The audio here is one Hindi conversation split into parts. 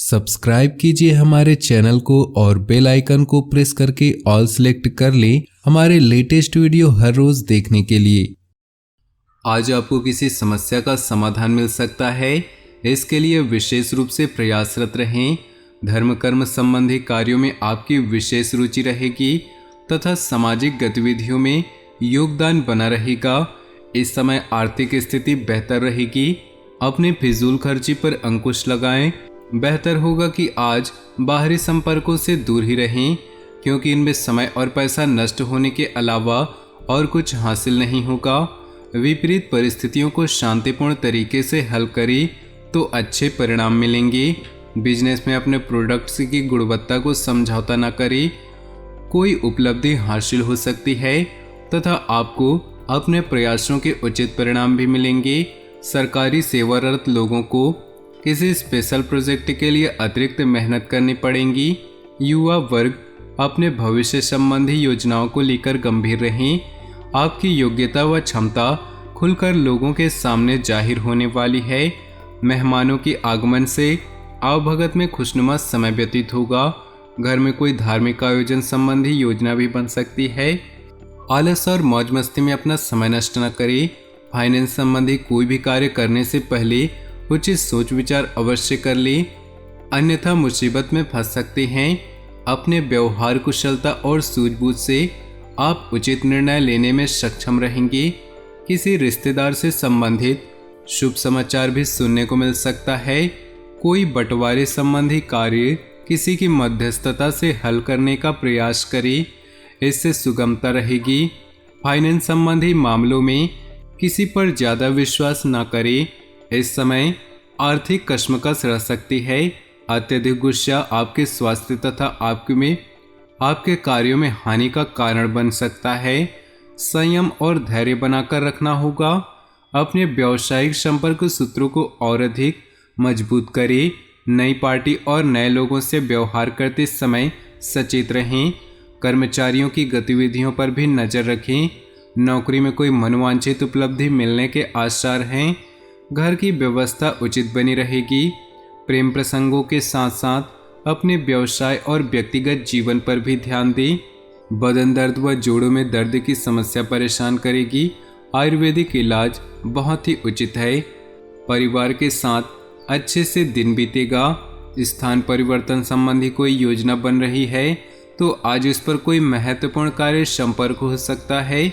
सब्सक्राइब कीजिए हमारे चैनल को और बेल आइकन को प्रेस करके ऑल सेलेक्ट कर लें हमारे लेटेस्ट वीडियो हर रोज देखने के लिए। आज आपको किसी समस्या का समाधान मिल सकता है, इसके लिए विशेष रूप से प्रयासरत रहें। धर्म कर्म संबंधी कार्यों में आपकी विशेष रुचि रहेगी तथा सामाजिक गतिविधियों में योगदान बना रहेगा। इस समय आर्थिक स्थिति बेहतर रहेगी। अपने फिजूल खर्ची पर अंकुश लगाएं। बेहतर होगा कि आज बाहरी संपर्कों से दूर ही रहें, क्योंकि इनमें समय और पैसा नष्ट होने के अलावा और कुछ हासिल नहीं होगा। विपरीत परिस्थितियों को शांतिपूर्ण तरीके से हल करें तो अच्छे परिणाम मिलेंगे। बिजनेस में अपने प्रोडक्ट्स की गुणवत्ता को समझौता न करें। कोई उपलब्धि हासिल हो सकती है तथा आपको अपने प्रयासों के उचित परिणाम भी मिलेंगे। सरकारी सेवारत लोगों को किसी स्पेशल प्रोजेक्ट के लिए अतिरिक्त मेहनत करनी पड़ेगी। युवा वर्ग अपने भविष्य संबंधी योजनाओं को लेकर गंभीर रहें। आपकी योग्यता व क्षमता खुलकर लोगों के सामने जाहिर होने वाली है। मेहमानों के आगमन से आवभगत में खुशनुमा समय व्यतीत होगा। घर में कोई धार्मिक आयोजन संबंधी योजना भी बन सकती है। आलस और मौज मस्ती में अपना समय नष्ट न करें। फाइनेंस संबंधी कोई भी कार्य करने से पहले उचित सोच विचार अवश्य कर लें, अन्यथा मुसीबत में फंस सकते हैं। अपने व्यवहार कुशलता और सूझबूझ से आप उचित निर्णय लेने में सक्षम रहेंगे। किसी रिश्तेदार से संबंधित शुभ समाचार भी सुनने को मिल सकता है। कोई बंटवारे संबंधी कार्य किसी की मध्यस्थता से हल करने का प्रयास करें, इससे सुगमता रहेगी। फाइनेंस संबंधी मामलों में किसी पर ज़्यादा विश्वास न करें। इस समय आर्थिक कश्मकश रह सकती है। अत्यधिक गुस्सा आपके स्वास्थ्य तथा आपके कार्यों में हानि का कारण बन सकता है। संयम और धैर्य बनाकर रखना होगा। अपने व्यावसायिक संपर्क सूत्रों को और अधिक मजबूत करें। नई पार्टी और नए लोगों से व्यवहार करते समय सचेत रहें। कर्मचारियों की गतिविधियों पर भी नज़र रखें। नौकरी में कोई मनोवांछित उपलब्धि मिलने के आसार हैं। घर की व्यवस्था उचित बनी रहेगी। प्रेम प्रसंगों के साथ साथ अपने व्यवसाय और व्यक्तिगत जीवन पर भी ध्यान दें। बदन दर्द व जोड़ों में दर्द की समस्या परेशान करेगी। आयुर्वेदिक इलाज बहुत ही उचित है। परिवार के साथ अच्छे से दिन बीतेगा। स्थान परिवर्तन संबंधी कोई योजना बन रही है तो आज इस पर कोई महत्वपूर्ण कार्य संपर्क हो सकता है।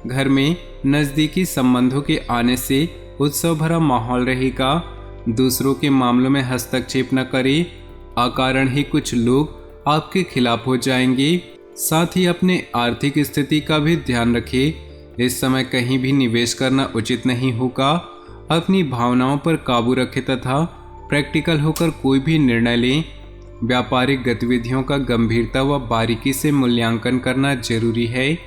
घर में नज़दीकी संबंधों के आने से उत्सव भरा माहौल रहेगा। दूसरों के मामलों में हस्तक्षेप न करें, अकारण ही कुछ लोग आपके खिलाफ हो जाएंगे। साथ ही अपने आर्थिक स्थिति का भी ध्यान रखें। इस समय कहीं भी निवेश करना उचित नहीं होगा। अपनी भावनाओं पर काबू रखें तथा प्रैक्टिकल होकर कोई भी निर्णय लें। व्यापारिक गतिविधियों का गंभीरता व बारीकी से मूल्यांकन करना जरूरी है।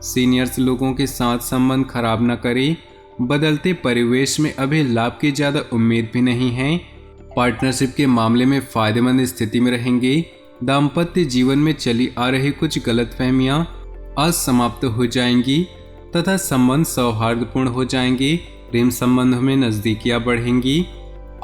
सीनियर्स लोगों के साथ संबंध खराब न करें। बदलते परिवेश में अभी लाभ की ज़्यादा उम्मीद भी नहीं है। पार्टनरशिप के मामले में फायदेमंद स्थिति में रहेंगे। दाम्पत्य जीवन में चली आ रही कुछ गलतफहमियां आज समाप्त हो जाएंगी तथा संबंध सौहार्दपूर्ण हो जाएंगे। प्रेम संबंधों में नज़दीकियां बढ़ेंगी।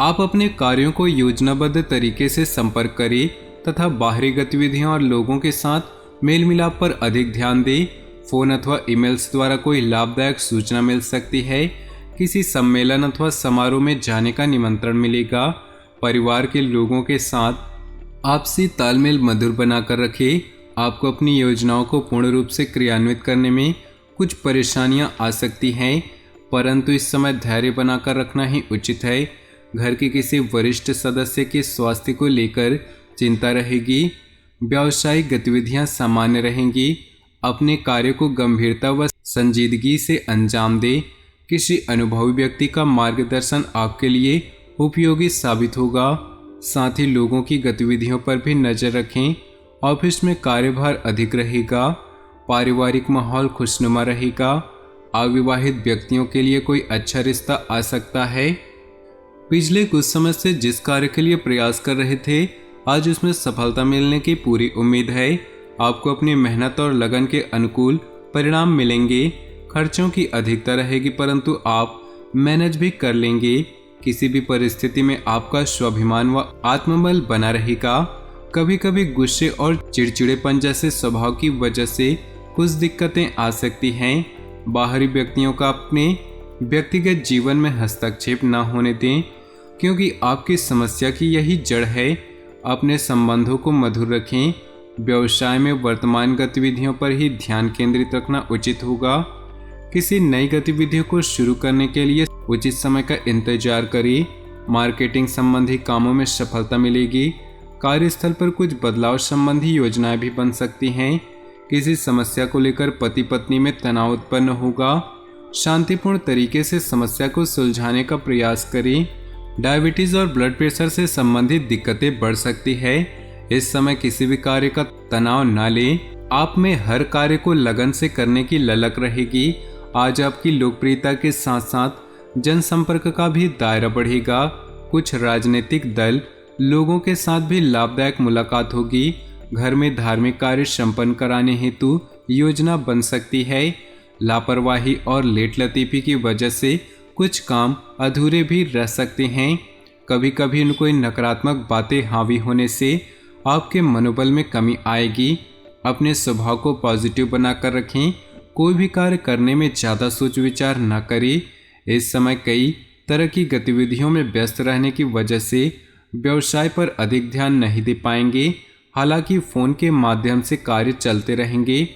आप अपने कार्यों को योजनाबद्ध तरीके से संपर्क करें तथा बाहरी गतिविधियों और लोगों के साथ मेल मिलाप पर अधिक ध्यान दें। फ़ोन अथवा ईमेल्स द्वारा कोई लाभदायक सूचना मिल सकती है। किसी सम्मेलन अथवा समारोह में जाने का निमंत्रण मिलेगा। परिवार के लोगों के साथ आपसी तालमेल मधुर बनाकर रखें। आपको अपनी योजनाओं को पूर्ण रूप से क्रियान्वित करने में कुछ परेशानियां आ सकती हैं, परंतु इस समय धैर्य बनाकर रखना ही उचित है। घर के किसी वरिष्ठ सदस्य के स्वास्थ्य को लेकर चिंता रहेगी। व्यावसायिक गतिविधियां सामान्य रहेंगी। अपने कार्य को गंभीरता व संजीदगी से अंजाम दें। किसी अनुभवी व्यक्ति का मार्गदर्शन आपके लिए उपयोगी साबित होगा। साथ ही लोगों की गतिविधियों पर भी नज़र रखें। ऑफिस में कार्यभार अधिक रहेगा। पारिवारिक माहौल खुशनुमा रहेगा। अविवाहित व्यक्तियों के लिए कोई अच्छा रिश्ता आ सकता है। पिछले कुछ समय से जिस कार्य के लिए प्रयास कर रहे थे, आज उसमें सफलता मिलने की पूरी उम्मीद है। आपको अपनी मेहनत और लगन के अनुकूल परिणाम मिलेंगे। खर्चों की अधिकता रहेगी, परंतु आप मैनेज भी कर लेंगे। किसी भी परिस्थिति में आपका स्वाभिमान व आत्मबल बना रहेगा। कभी कभी गुस्से और चिड़चिड़ेपन जैसे स्वभाव की वजह से कुछ दिक्कतें आ सकती हैं। बाहरी व्यक्तियों का अपने व्यक्तिगत जीवन में हस्तक्षेप न होने दें, क्योंकि आपकी समस्या की यही जड़ है। अपने संबंधों को मधुर रखें। व्यवसाय में वर्तमान गतिविधियों पर ही ध्यान केंद्रित रखना उचित होगा। किसी नई गतिविधियों को शुरू करने के लिए उचित समय का इंतजार करें। मार्केटिंग संबंधी कामों में सफलता मिलेगी। कार्यस्थल पर कुछ बदलाव संबंधी योजनाएं भी बन सकती हैं। किसी समस्या को लेकर पति पत्नी में तनाव उत्पन्न होगा। शांतिपूर्ण तरीके से समस्या को सुलझाने का प्रयास करें। डायबिटीज और ब्लड प्रेशर से संबंधित दिक्कतें बढ़ सकती है। इस समय किसी भी कार्य का तनाव न लें। आप में हर कार्य को लगन से करने की ललक रहेगी। आज आपकी लोकप्रियता के साथ साथ जनसंपर्क का भी दायरा बढ़ेगा। कुछ राजनीतिक दल लोगों के साथ भी लाभदायक मुलाकात होगी। घर में धार्मिक कार्य संपन्न कराने हेतु योजना बन सकती है। लापरवाही और लेट लतीफी की वजह से कुछ काम अधूरे भी रह सकते हैं। कभी कभी उन कोई नकारात्मक बातें हावी होने से आपके मनोबल में कमी आएगी। अपने स्वभाव को पॉजिटिव बनाकर रखें। कोई भी कार्य करने में ज़्यादा सोच विचार न करें। इस समय कई तरह की गतिविधियों में व्यस्त रहने की वजह से व्यवसाय पर अधिक ध्यान नहीं दे पाएंगे। हालांकि फ़ोन के माध्यम से कार्य चलते रहेंगे।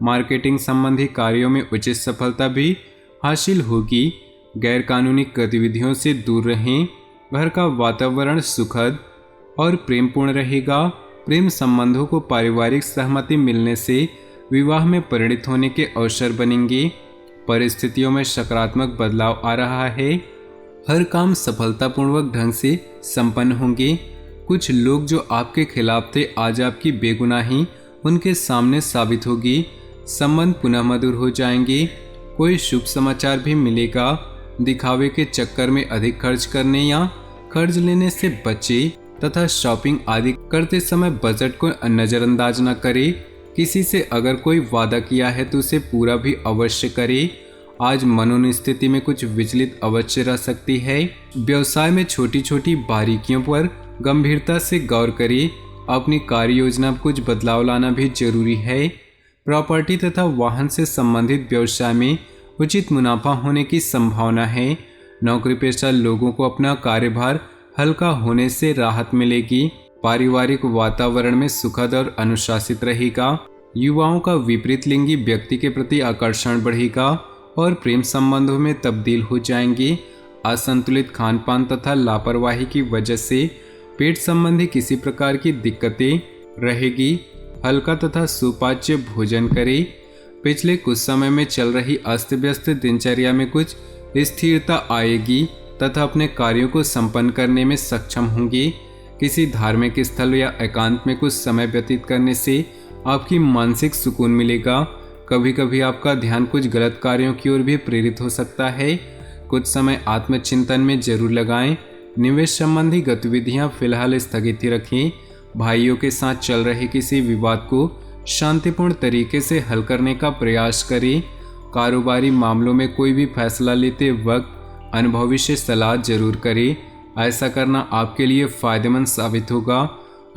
मार्केटिंग संबंधी कार्यों में उचित सफलता भी हासिल होगी। गैरकानूनी गतिविधियों से दूर रहें। घर का वातावरण सुखद और प्रेमपूर्ण रहेगा। प्रेम संबंधों को पारिवारिक सहमति मिलने से विवाह में परिणित होने के अवसर बनेंगे। परिस्थितियों में सकारात्मक बदलाव आ रहा है। हर काम सफलतापूर्वक ढंग से संपन्न होंगे। कुछ लोग जो आपके खिलाफ थे, आज आपकी बेगुनाही उनके सामने साबित होगी। संबंध पुनः मधुर हो जाएंगे। कोई शुभ समाचार भी मिलेगा। दिखावे के चक्कर में अधिक खर्च करने या कर्ज लेने से बचें तथा शॉपिंग आदि करते समय बजट को नज़रअंदाज न करें। किसी से अगर कोई वादा किया है तो उसे पूरा भी अवश्य करें। आज मनोस्थिति में कुछ विचलित अवश्य रह सकती है। व्यवसाय में छोटी छोटी बारीकियों पर गंभीरता से गौर करें। अपनी कार्य योजना में कुछ बदलाव लाना भी जरूरी है। प्रॉपर्टी तथा वाहन से संबंधित व्यवसाय में उचित मुनाफा होने की संभावना है। नौकरी पेशा लोगों को अपना कार्यभार हल्का होने से राहत मिलेगी। पारिवारिक वातावरण में सुखद और अनुशासित रहेगा। युवाओं का विपरीत लिंगी व्यक्ति के प्रति आकर्षण बढ़ेगा और प्रेम संबंधों में तब्दील हो जाएंगे। असंतुलित खान पान तथा लापरवाही की वजह से पेट संबंधी किसी प्रकार की दिक्कतें रहेगी। हल्का तथा सुपाच्य भोजन करें। पिछले कुछ समय में चल रही अस्त व्यस्त दिनचर्या में कुछ स्थिरता आएगी तथा अपने कार्यों को संपन्न करने में सक्षम होंगे। किसी धार्मिक स्थल या एकांत में कुछ समय व्यतीत करने से आपकी मानसिक सुकून मिलेगा। कभी कभी आपका ध्यान कुछ गलत कार्यों की ओर भी प्रेरित हो सकता है। कुछ समय आत्मचिंतन में जरूर लगाएं। निवेश संबंधी गतिविधियां फिलहाल स्थगित ही रखें। भाइयों के साथ चल रहे किसी विवाद को शांतिपूर्ण तरीके से हल करने का प्रयास करें। कारोबारी मामलों में कोई भी फैसला लेते वक्त अनुभवी से सलाह जरूर करें। ऐसा करना आपके लिए फायदेमंद साबित होगा।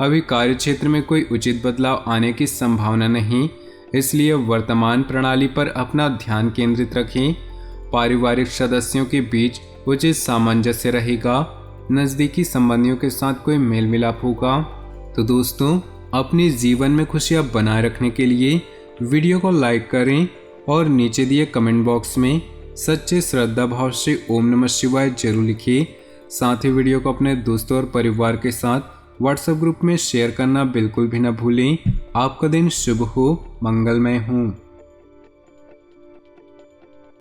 अभी कार्यक्षेत्र में कोई उचित बदलाव आने की संभावना नहीं, इसलिए वर्तमान प्रणाली पर अपना ध्यान केंद्रित रखें। पारिवारिक सदस्यों के बीच उचित सामंजस्य रहेगा। नज़दीकी संबंधियों के साथ कोई मेल मिलाप होगा। तो दोस्तों, अपने जीवन में खुशियां बनाए रखने के लिए वीडियो को लाइक करें और नीचे दिए कमेंट बॉक्स में सच्चे श्रद्धा भाव से ओम नमः शिवाय जरूर लिखिए। साथ ही वीडियो को अपने दोस्तों और परिवार के साथ व्हाट्सएप ग्रुप में शेयर करना बिल्कुल भी न भूलें। आपका दिन शुभ हो, मंगलमय हो।